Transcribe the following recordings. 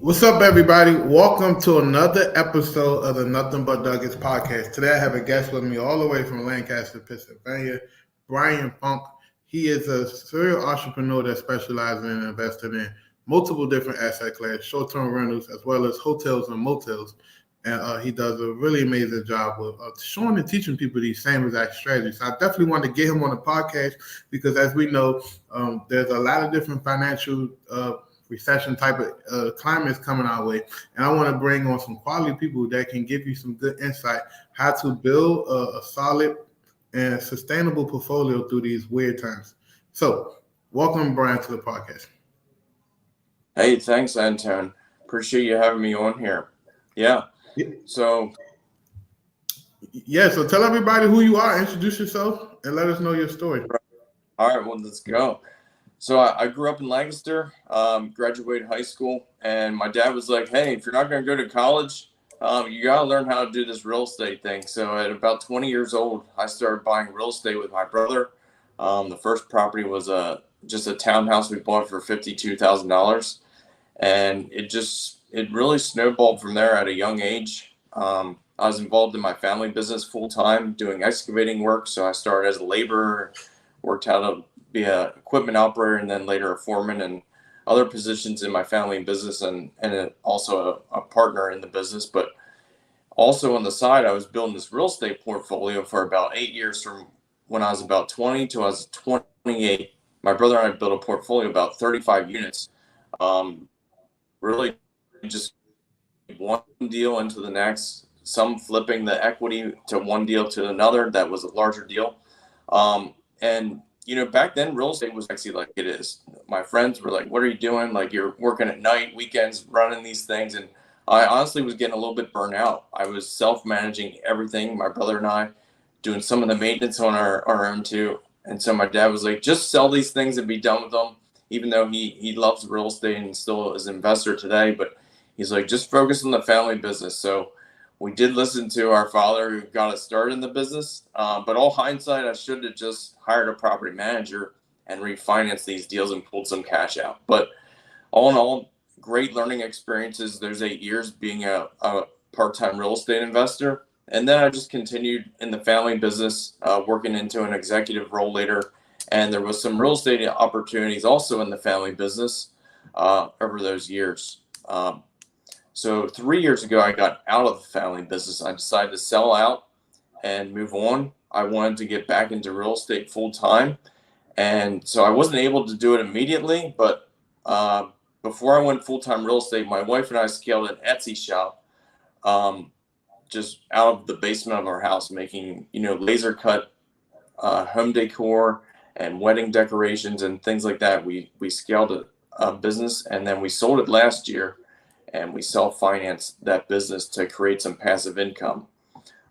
What's up, everybody? Welcome to another episode of the Nothing But Nuggets podcast. Today, I have a guest with me all the way from Lancaster, Pennsylvania, Brian Funk. He is a serial entrepreneur that specializes in investing in multiple different asset classes, short-term rentals, as well as hotels and motels. And he does a really amazing job of showing and teaching people these same exact strategies. So I definitely want to get him on the podcast because, as we know, there's a lot of different financial recession type of climates coming our way. And I want to bring on some quality people that can give you some good insight how to build a solid and sustainable portfolio through these weird times. So welcome, Brian, to the podcast. Hey, thanks, Antoine. Appreciate you having me on here. Yeah. So tell everybody who you are, introduce yourself, and let us know your story. All right, well, let's go. So I grew up in Lancaster, graduated high school, and my dad was like, hey, if you're not going to go to college, you got to learn how to do this real estate thing. So at about 20 years old, I started buying real estate with my brother. The first property was just a townhouse we bought for $52,000. And it really snowballed from there at a young age. I was involved in my family business full time doing excavating work. So I started as a laborer, worked how to be an equipment operator, and then later a foreman and other positions in my family business, and also a partner in the business. But also on the side, I was building this real estate portfolio for about 8 years, from when I was about 20 to I was 28. My brother and I built a portfolio about 35 units. Really just one deal into the next, some flipping the equity to one deal to another that was a larger deal. And back then real estate was sexy like it is. My friends were like, what are you doing? Like, you're working at night, weekends, running these things. And I honestly was getting a little bit burnt out. I was self-managing everything, my brother and I, doing some of the maintenance on our own too. And so my dad was like, just sell these things and be done with them, even though he loves real estate and still is an investor today. But he's like, just focus on the family business. So we did listen to our father, who got us started in the business. But all hindsight, I should have just hired a property manager and refinanced these deals and pulled some cash out. But all in all, great learning experiences. There's 8 years being a part-time real estate investor. And then I just continued in the family business, working into an executive role later. And there was some real estate opportunities also in the family business over those years. So 3 years ago, I got out of the family business. I decided to sell out and move on. I wanted to get back into real estate full time. And so I wasn't able to do it immediately. But before I went full time real estate, my wife and I scaled an Etsy shop just out of the basement of our house, making, laser cut home decor and wedding decorations and things like that. We scaled a business, and then we sold it last year. And we self-financed that business to create some passive income.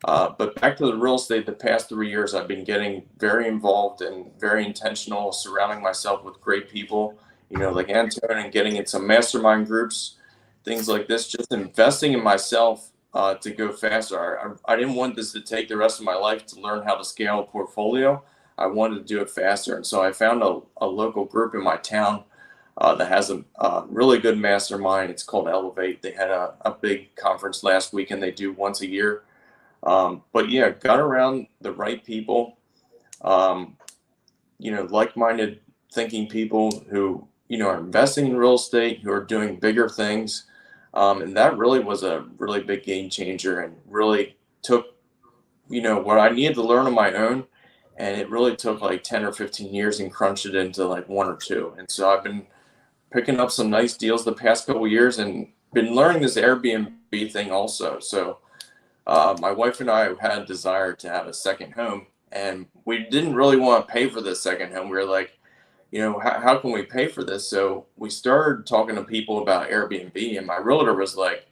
But back to the real estate, the past 3 years, I've been getting very involved and very intentional, surrounding myself with great people, like Antoine, and getting in some mastermind groups, things like this, just investing in myself to go faster. I didn't want this to take the rest of my life to learn how to scale a portfolio. I wanted to do it faster. And so I found a local group in my town that has a really good mastermind. It's called Elevate. They had a big conference last week, and they do once a year. But yeah, got around the right people, like-minded thinking people who, are investing in real estate, who are doing bigger things. And that really was a really big game changer, and really took, what I needed to learn on my own. And it really took like 10 or 15 years and crunched it into like 1 or 2. And so I've been picking up some nice deals the past couple of years, and been learning this Airbnb thing also. So my wife and I had a desire to have a second home, and we didn't really want to pay for this second home. We were like, how can we pay for this? So we started talking to people about Airbnb, and my realtor was like,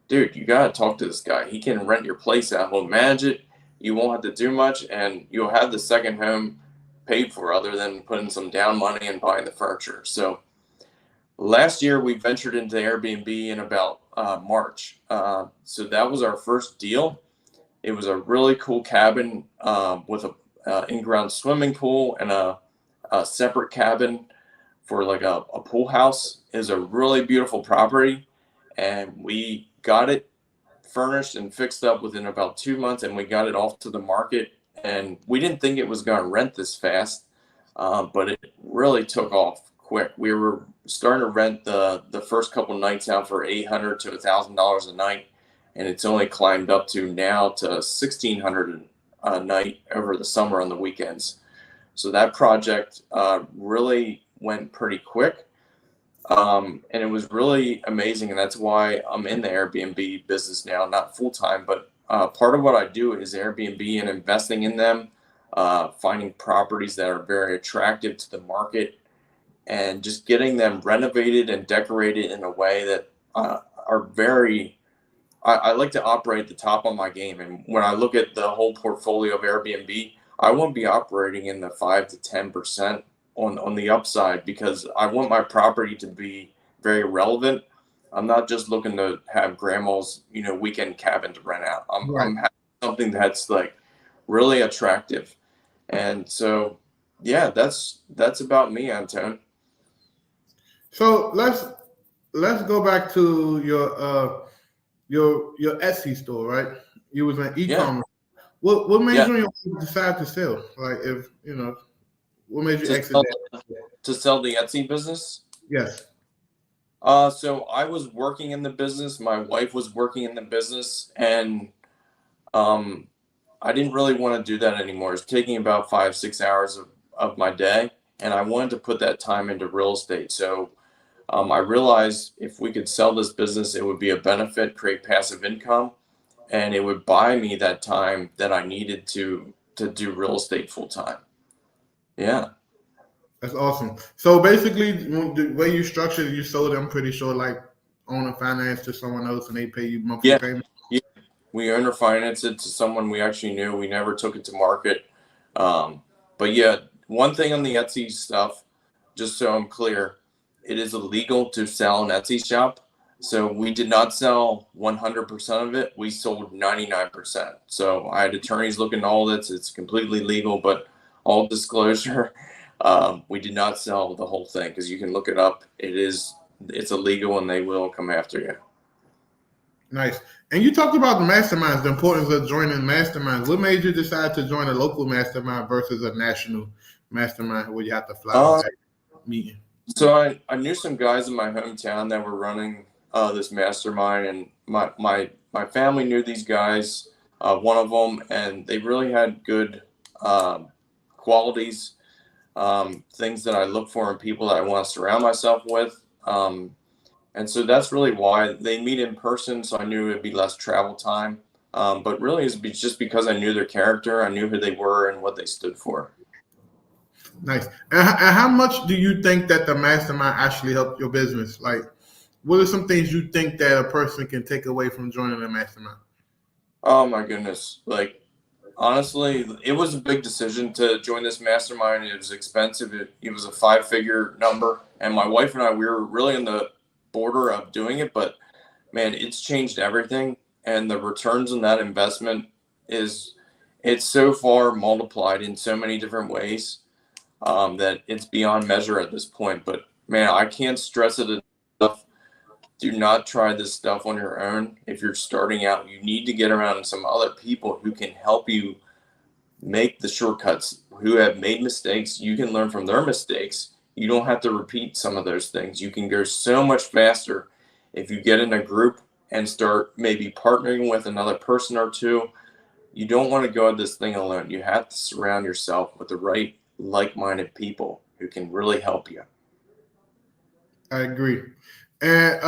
dude, you got to talk to this guy. He can rent your place out. He'll manage it. You won't have to do much, and you'll have the second home paid for, other than putting some down money and buying the furniture. So last year, we ventured into Airbnb in about March. So that was our first deal. It was a really cool cabin with a in-ground swimming pool and a separate cabin for like a pool house. It was a really beautiful property. and we got it furnished and fixed up within about 2 months, and we got it off to the market. And we didn't think it was going to rent this fast, but it really took off quick. We were starting to rent the first couple nights out for $800 to $1,000 a night, and it's only climbed up to now to $1,600 a night over the summer on the weekends. So that project really went pretty quick. And it was really amazing, and that's why I'm in the Airbnb business now, not full-time, but part of what I do is Airbnb and investing in them, finding properties that are very attractive to the market, and just getting them renovated and decorated in a way that are very, I like to operate at the top of my game. And when I look at the whole portfolio of Airbnb, I won't be operating in the 5 to 10% on the upside, because I want my property to be very relevant. I'm not just looking to have grandma's, weekend cabin to rent out. I'm having something that's like really attractive. And so, yeah, that's about me, Antoine. So let's go back to your Etsy store, right? You was an e-commerce. Yeah. What made you decide to sell? Like, what made you exit that? To sell the Etsy business? Yes. So I was working in the business. My wife was working in the business, and I didn't really want to do that anymore. It's taking about 5-6 hours of my day, and I wanted to put that time into real estate. So I realized if we could sell this business, it would be a benefit, create passive income, and it would buy me that time that I needed to do real estate full time. Yeah. That's awesome. So basically, the way you structured it, you sold it, I'm pretty sure, like owner finance to someone else, and they pay you monthly payment. Yeah. We owner financed it to someone we actually knew. We never took it to market. But yeah, one thing on the Etsy stuff, just so I'm clear, it is illegal to sell an Etsy shop. So we did not sell 100% of it. We sold 99%. So I had attorneys looking at all this. It's completely legal, but all disclosure, we did not sell the whole thing, because you can look it up. It's illegal, and they will come after you. Nice. And you talked about the masterminds, the importance of joining masterminds. What made you decide to join a local mastermind versus a national mastermind where you have to fly to meeting? So I knew some guys in my hometown that were running this mastermind, and my family knew these guys, one of them, and they really had good qualities, things that I look for in people that I want to surround myself with. And so that's really why they meet in person. So I knew it'd be less travel time. But really it's just because I knew their character. I knew who they were and what they stood for. Nice. And how much do you think that the mastermind actually helped your business? Like, what are some things you think that a person can take away from joining a mastermind? Oh my goodness. Like, honestly, it was a big decision to join this mastermind. It was expensive. It was a 5-figure number. And my wife and I, we were really on the border of doing it, but man, it's changed everything. And the returns on that investment it's so far multiplied in so many different ways that it's beyond measure at this point. But man, I can't stress it enough. Do not try this stuff on your own. If you're starting out, you need to get around some other people who can help you make the shortcuts, who have made mistakes. You can learn from their mistakes. You don't have to repeat some of those things. You can go so much faster if you get in a group and start maybe partnering with another person or two. You don't want to go at this thing alone. You have to surround yourself with the right like-minded people who can really help you. I agree. And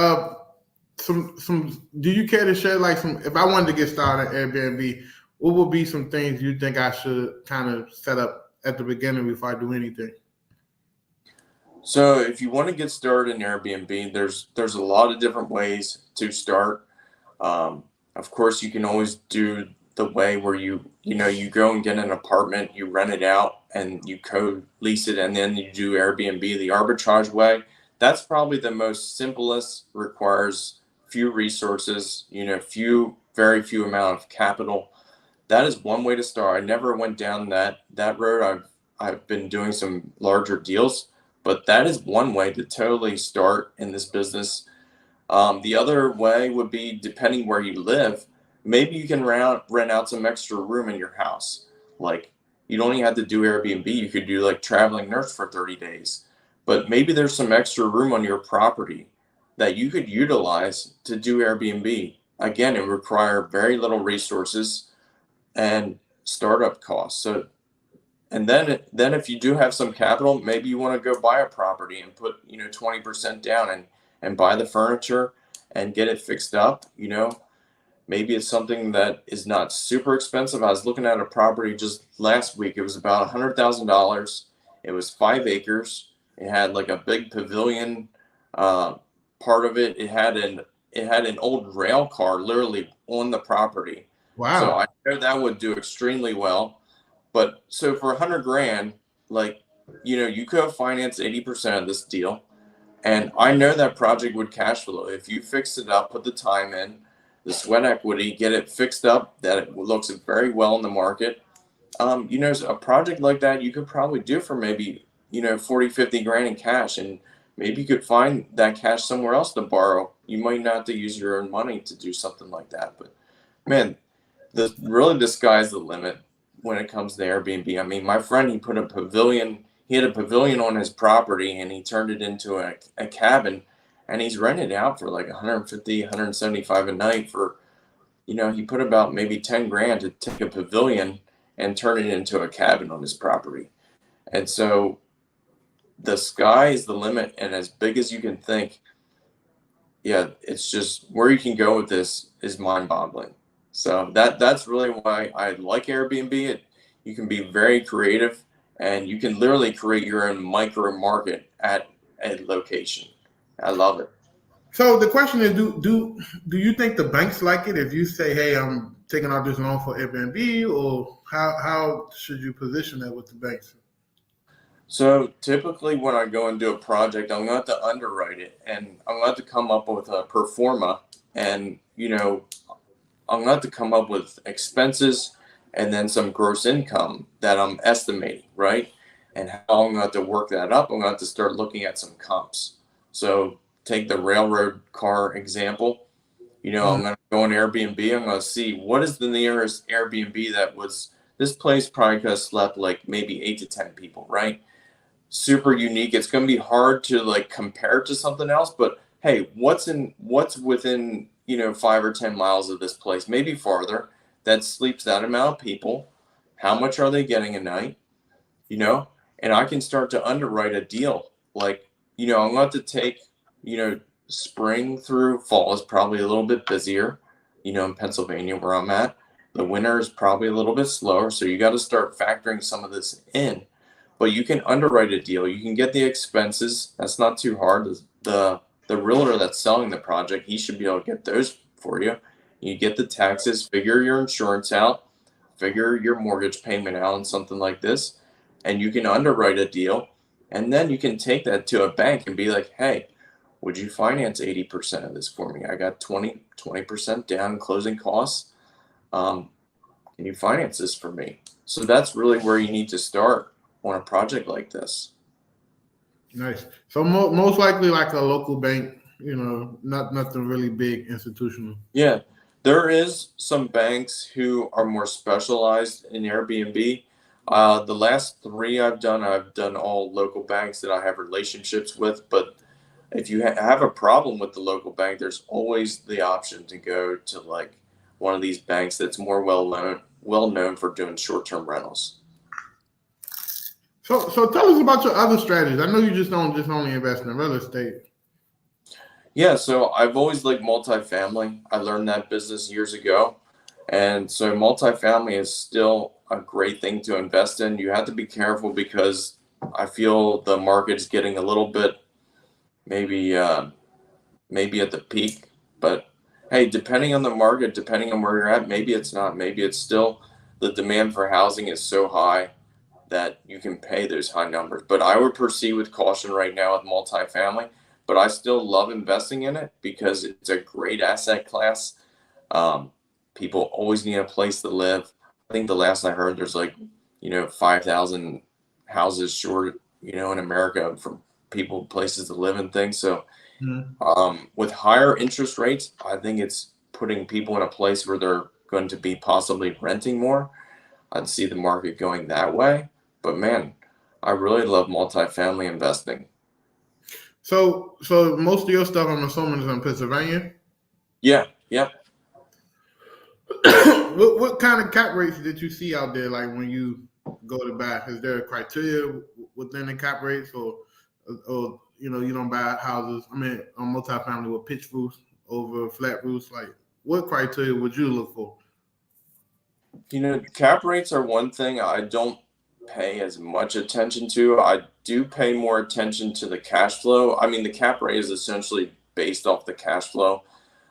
do you care to share like some, if I wanted to get started at Airbnb, what would be some things you think I should kind of set up at the beginning before I do anything? So if you want to get started in Airbnb, there's a lot of different ways to start. Of course, you can always do the way where you go and get an apartment, you rent it out, and you co-lease it, and then you do Airbnb the arbitrage way. That's probably the most simplest, requires few resources, very few amount of capital. That is one way to start. I never went down that road. I've been doing some larger deals, but that is one way to totally start in this business. The other way would be, depending where you live, maybe you can rent out some extra room in your house. Like, you don't even have to do Airbnb. You could do like traveling nurse for 30 days. But maybe there's some extra room on your property that you could utilize to do Airbnb. Again, it would require very little resources and startup costs. So, and then if you do have some capital, maybe you want to go buy a property and put 20% down and buy the furniture and get it fixed up. Maybe it's something that is not super expensive. I was looking at a property just last week. It was about $100,000. It was 5 acres. It had like a big pavilion part of it. It had an old rail car literally on the property. Wow. So I know that would do extremely well. But so for $100,000, like, you could finance 80% of this deal. And I know that project would cash flow. If you fix it up, put the time in, the sweat equity, get it fixed up, that it looks very well in the market. A project like that you could probably do for maybe, 40, 50 grand in cash. And maybe you could find that cash somewhere else to borrow. You might not have to use your own money to do something like that. But man, the sky's the limit when it comes to Airbnb. I mean, my friend, he had a pavilion on his property and he turned it into a cabin, and he's rented out for like 150, 175 a night for, he put about maybe 10 grand to take a pavilion and turn it into a cabin on his property. And so the sky is the limit, and as big as you can think. Yeah, it's just where you can go with this is mind-boggling. So that's really why I like Airbnb. You can be very creative, and you can literally create your own micro market at a location. I love it. So the question is, do you think the banks like it if you say, hey, I'm taking out this loan for Airbnb, or how should you position that with the banks? So typically when I go and do a project, I'm going to have to underwrite it, and I'm going to have to come up with a pro forma, and, I'm going to have to come up with expenses and then some gross income that I'm estimating, right? And how I'm going to have to work that up. I'm going to have to start looking at some comps. So take the railroad car example. I'm going to go on Airbnb. I'm going to see what is the nearest Airbnb this place probably could have slept like maybe 8 to 10 people, right? Super unique. It's going to be hard to like compare to something else, but hey, what's within 5 or 10 miles of this place, maybe farther, that sleeps that amount of people? How much are they getting a night? And I can start to underwrite a deal. Like, I'm going to have to take, spring through fall is probably a little bit busier, in Pennsylvania where I'm at. The winter is probably a little bit slower. So you got to start factoring some of this in. But you can underwrite a deal. You can get the expenses. That's not too hard. The realtor that's selling the project, he should be able to get those for you. You get the taxes, figure your insurance out, figure your mortgage payment out, and something like this, and you can underwrite a deal. And then you can take that to a bank and be like, hey, would you finance 80% of this for me? I got 20% down in closing costs. Can you finance this for me? So that's really where you need to start on a project like this. Nice. So most likely like a local bank, nothing really big institutional. Yeah, there is some banks who are more specialized in Airbnb. The last 3 I've done all local banks that I have relationships with. But if you have a problem with the local bank, there's always the option to go to like one of these banks that's more well known for doing short-term rentals. So tell us about your other strategies. I know you just don't only invest in real estate. Yeah, so I've always liked multifamily. I learned that business years ago. And so multifamily is still a great thing to invest in. You have to be careful because I feel the market is getting a little bit maybe at the peak. But hey, depending on the market, depending on where you're at, maybe it's not. Maybe it's still the demand for housing is so high that you can pay those high numbers. But I would proceed with caution right now with multifamily. But I still love investing in it because it's a great asset class. People always need a place to live. I think the last I heard, there's 5,000 houses short, in America from places to live and things. So Mhm. With higher interest rates, I think it's putting people in a place where they're going to be possibly renting more. I'd see the market going that way. But man, I really love multifamily investing. So most of your stuff, I'm assuming, is in Pennsylvania. Yeah, yep. What kind of cap rates did you see out there? Like when you go to buy, is there a criteria within the cap rates, or you don't buy houses? I mean, on multifamily with pitch roofs over flat roofs. Like, what criteria would you look for? Cap rates are one thing I don't pay as much attention to. I do pay more attention to the cash flow. I mean, the cap rate is essentially based off the cash flow.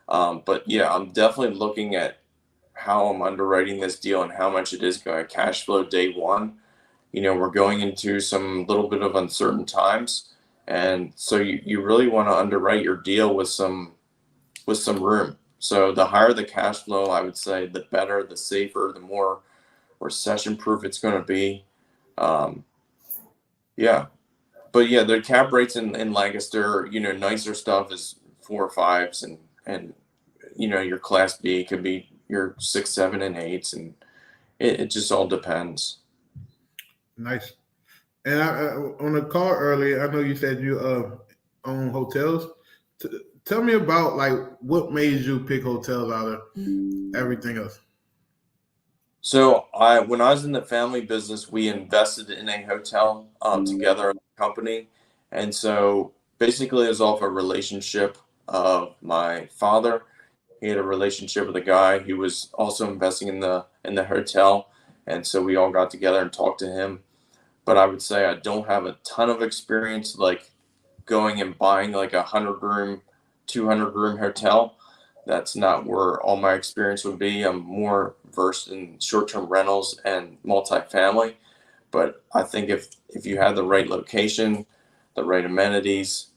But yeah, I'm definitely looking at how I'm underwriting this deal and how much it is going to cash flow day one. We're going into some little bit of uncertain times. And so you really want to underwrite your deal with some room. So the higher the cash flow, I would say the better, the safer, the more recession proof it's going to be. Um, yeah. But yeah, the cap rates in Lancaster, nicer stuff is 4 or 5s, and your class B could be your 6, 7, and 8s, and it just all depends. Nice. And on the call earlier, I know you said you own hotels. Tell me about like what made you pick hotels out of everything else. So when I was in the family business, we invested in a hotel together as a company, and so basically it was off a relationship of my father. He had a relationship with a guy who was also investing in the hotel, and so we all got together and talked to him. But I would say I don't have a ton of experience like going and buying like 100 room, 200 room hotel. That's not where all my experience would be. I'm more versed in short-term rentals and multifamily. But I think if you have the right location, the right amenities,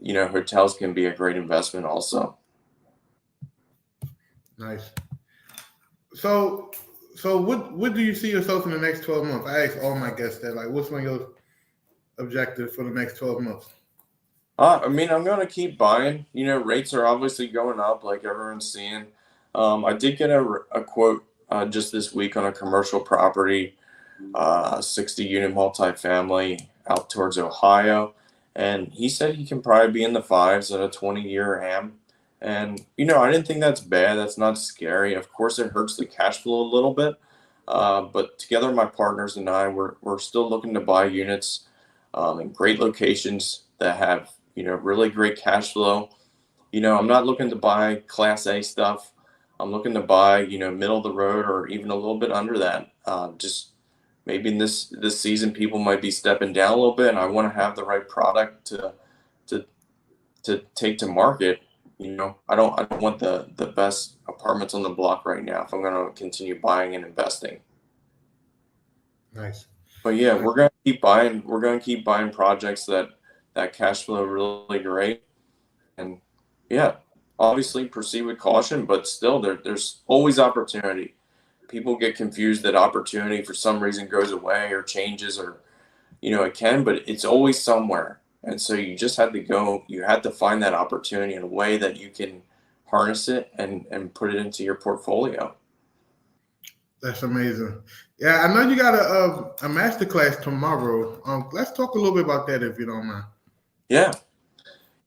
hotels can be a great investment also. Nice. So, so what do you see yourself in the next 12 months? I ask all my guests that. Like, what's one of your objectives for the next 12 months? I mean, I'm going to keep buying. Rates are obviously going up like everyone's seeing. I did get a quote just this week on a commercial property, 60-unit multifamily out towards Ohio. And he said he can probably be in the fives at a 20-year AM. And, I didn't think that's bad. That's not scary. Of course, it hurts the cash flow a little bit. But together, my partners and I, we're still looking to buy units in great locations that have, really great cash flow. I'm not looking to buy Class A stuff. I'm looking to buy, middle of the road or even a little bit under that. Just maybe in this season, people might be stepping down a little bit, and I want to have the right product to to take to market. I don't want the best apartments on the block right now if I'm going to continue buying and investing. Nice. But yeah, we're going to keep buying. We're going to keep buying projects that cash flow really great. And yeah, obviously proceed with caution, but still there's always opportunity. People get confused that opportunity for some reason goes away or changes, or it can, but it's always somewhere. And so you just had to go, you had to find that opportunity in a way that you can harness it and put it into your portfolio. That's amazing. Yeah, I know you got a master class tomorrow. Let's talk a little bit about that if you don't mind. Yeah.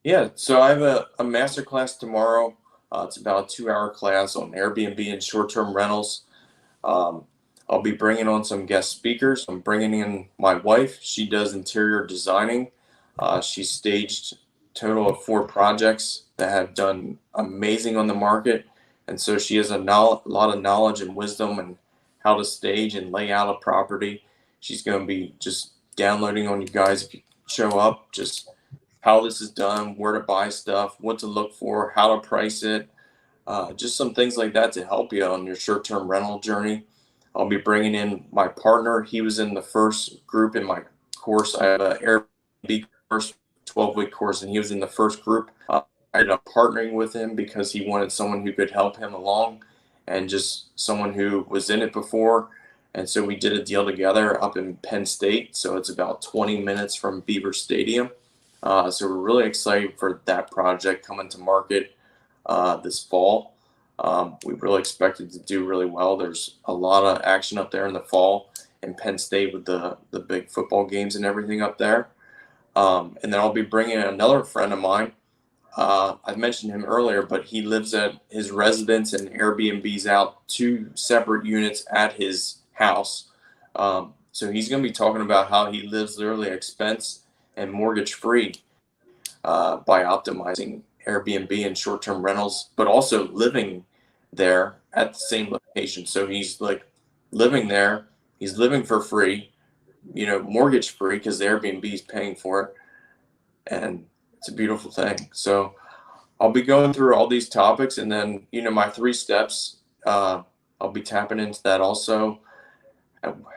Yeah. So I have a master class tomorrow. It's about a 2-hour class on Airbnb and short-term rentals. Um, I'll be bringing on some guest speakers. I'm bringing in my wife. She does interior designing. She's staged a total of 4 projects that have done amazing on the market. And so she has a lot of knowledge and wisdom and how to stage and lay out a property. She's going to be just downloading on you guys if you show up, just how this is done, where to buy stuff, what to look for, how to price it, just some things like that to help you on your short-term rental journey. I'll be bringing in my partner. He was in the first group in my course. I have an Airbnb course, 12-week course, and he was in the first group. I ended up partnering with him because he wanted someone who could help him along and just someone who was in it before. And so we did a deal together up in Penn State. So it's about 20 minutes from Beaver Stadium. So we're really excited for that project coming to market this fall. We really expect it to do really well. There's a lot of action up there in the fall in Penn State with the big football games and everything up there. And then I'll be bringing another friend of mine. I mentioned him earlier, but he lives at his residence and Airbnbs out 2 separate units at his house. So he's going to be talking about how he lives literally expense and mortgage free by optimizing Airbnb and short-term rentals, but also living there at the same location. So he's like living there, he's living for free, mortgage free because the Airbnb is paying for it. And it's a beautiful thing. So I'll be going through all these topics, and then, my 3 steps, I'll be tapping into that also.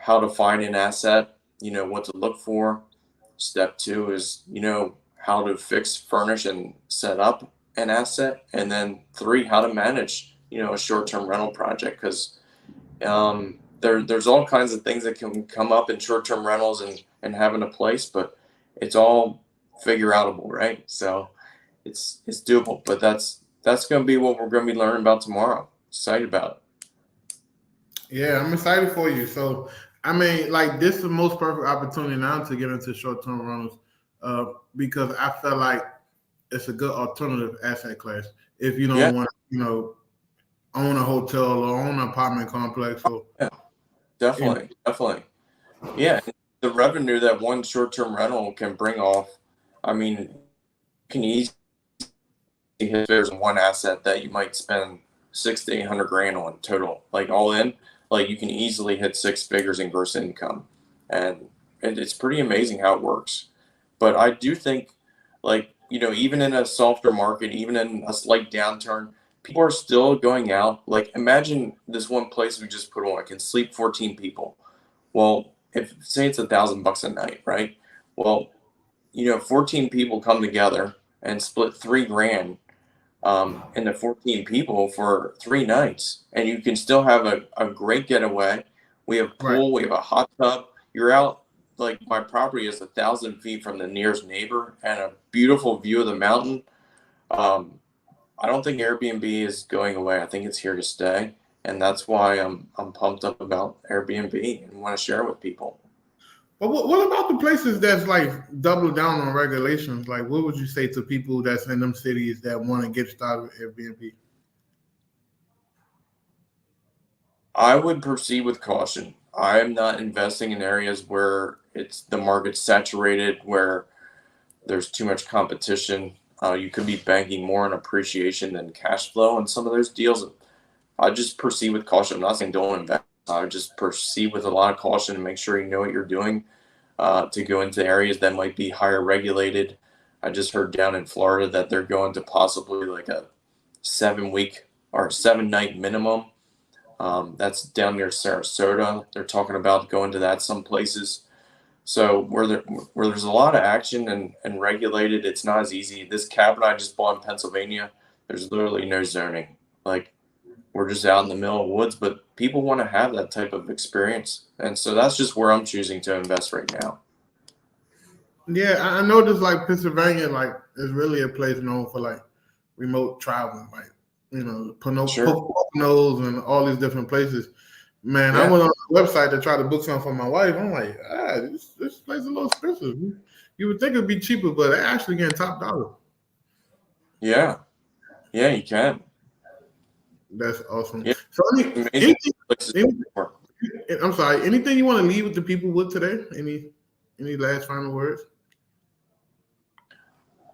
How to find an asset, what to look for. Step 2 is, how to fix, furnish, and set up an asset. And then 3, how to manage, a short-term rental project. Because there's all kinds of things that can come up in short-term rentals and having a place, but it's all figure outable, right? So it's doable, but that's going to be what we're going to be learning about tomorrow. Excited about it. Yeah, I'm excited for you. So, I mean, like, this is the most perfect opportunity now to get into short-term rentals because I feel like it's a good alternative asset class if you don't want to, own a hotel or own an apartment complex. So, yeah, definitely. Yeah, the revenue that one short-term rental can bring off, I mean, can easily hit there's one asset that you might spend 600 to 800 grand on total, like all in. Like you can easily hit 6 figures in gross income, and it's pretty amazing how it works. But I do think, like, even in a softer market, even in a slight downturn, people are still going out. Like, imagine this one place we just put on, it can sleep 14 people. Well, if say it's $1,000 a night, right? Well, 14 people come together and split 3 grand into 14 people for 3 nights, and you can still have a great getaway. We have pool, we have a hot tub. You're out, like my property is 1,000 feet from the nearest neighbor and a beautiful view of the mountain. I don't think Airbnb is going away. I think it's here to stay, and that's why I'm pumped up about Airbnb and want to share it with people. But what about the places that's like double down on regulations? Like, what would you say to people that's in them cities that want to get started with Airbnb? I would proceed with caution. I am not investing in areas where the market's saturated, where there's too much competition. You could be banking more on appreciation than cash flow in some of those deals. I just proceed with caution. I'm not saying don't invest. I just proceed with a lot of caution and make sure you know what you're doing to go into areas that might be higher regulated. I just heard down in Florida that they're going to possibly like a 7-week or 7-night minimum. That's down near Sarasota. They're talking about going to that some places. So where there's a lot of action and regulated, it's not as easy. This cabin I just bought in Pennsylvania, there's literally no zoning. Like, we're just out in the middle of the woods, but people want to have that type of experience. And so that's just where I'm choosing to invest right now. Yeah, I noticed like Pennsylvania, like, is really a place known for like remote traveling, like, Poconos and all these different places. Man, I went on the website to try to book something for my wife. I'm like, this place is a little expensive. You would think it'd be cheaper, but they're actually getting top dollar. Yeah, you can. That's awesome. Yeah. So, I'm sorry. Anything you want to leave with the people with today? Any last final words?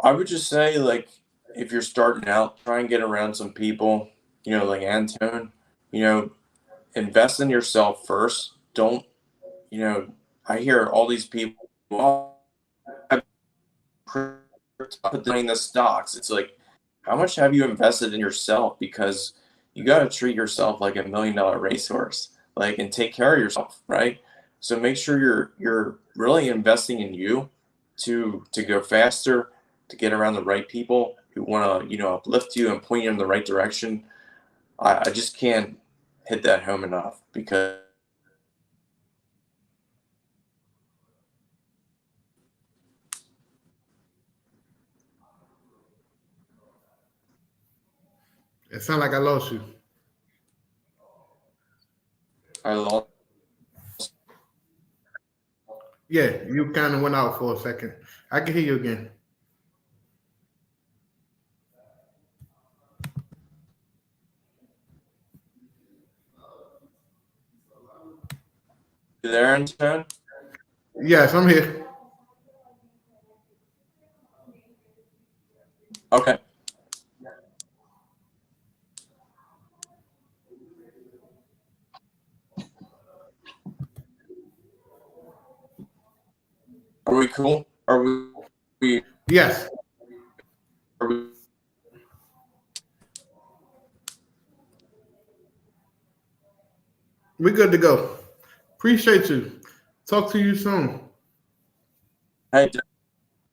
I would just say, like, if you're starting out, try and get around some people, like Antoine, invest in yourself first. Don't, I hear all these people, putting the stocks. It's like, how much have you invested in yourself? Because you got to treat yourself like $1 million racehorse, like, and take care of yourself, right? So make sure you're really investing in you to go faster, to get around the right people who want to, uplift you and point you in the right direction. I just can't hit that home enough because It sounds like I lost you. I lost. Yeah, you kind of went out for a second. I can hear you again. You there, Antoine? Yes, I'm here. Okay. Are we cool? Yes. Are we We're good to go. Appreciate you. Talk to you soon. Hey,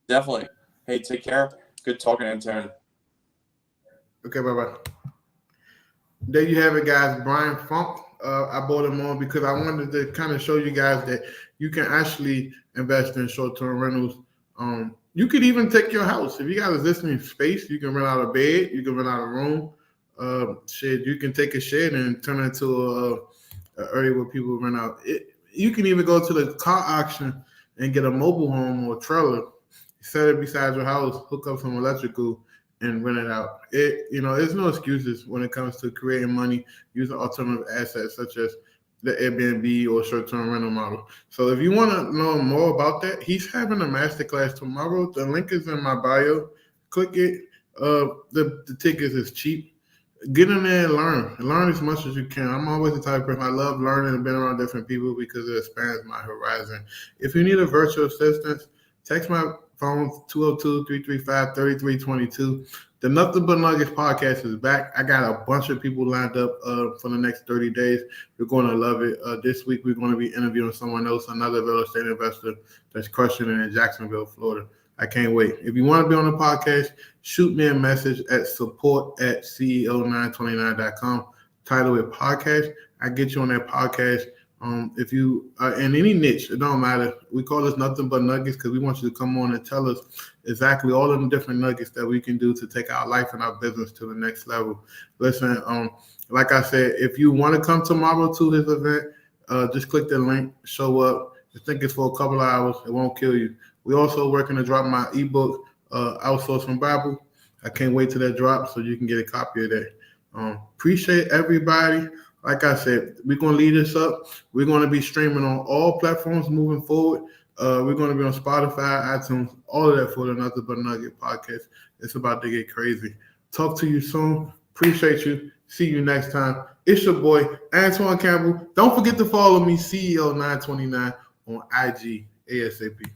definitely. Hey, take care. Good talking, Antoine. Okay, bye bye. There you have it, guys. Brian Funk. I brought him on because I wanted to kind of show you guys that you can actually invest in short-term rentals. You could even take your house. If you got existing space, you can rent out a bed, you can rent out a room. Shit, you can take a shed and turn it into a area where people rent out. You can even go to the car auction and get a mobile home or a trailer, set it beside your house, hook up some electrical, and rent it out. There's no excuses when it comes to creating money using alternative assets such as the Airbnb or short-term rental model. So if you want to know more about that, he's having a masterclass tomorrow. The link is in my bio. Click it. The tickets is cheap. Get in there and learn. Learn as much as you can. I'm always the type of person I love learning and being around different people because it expands my horizon. If you need a virtual assistant, text my phone 202-335-3322. The Nothing But Nuggets podcast is back. I got a bunch of people lined up for the next 30 days. You're going to love it. This week, we're going to be interviewing someone else, another real estate investor that's crushing it in Jacksonville, Florida. I can't wait. If you want to be on the podcast, shoot me a message at support@ceo929.com. Title it podcast. I get you on that podcast. If you are in any niche, it don't matter. We call this Nothing But Nuggets because we want you to come on and tell us exactly all of the different nuggets that we can do to take our life and our business to the next level. Listen, like I said, if you want to come tomorrow to his event, just click the link, show up. I think it's for a couple of hours. It won't kill you. We also working to drop my ebook, Outsource from Bible. I can't wait till that drops so you can get a copy of that. Appreciate everybody. Like I said, we're going to lead this up. We're going to be streaming on all platforms moving forward. We're going to be on Spotify, iTunes, all of that for the Nothing But Nugget podcast. It's about to get crazy. Talk to you soon. Appreciate you. See you next time. It's your boy, Antoine Campbell. Don't forget to follow me, CEO929, on IG ASAP.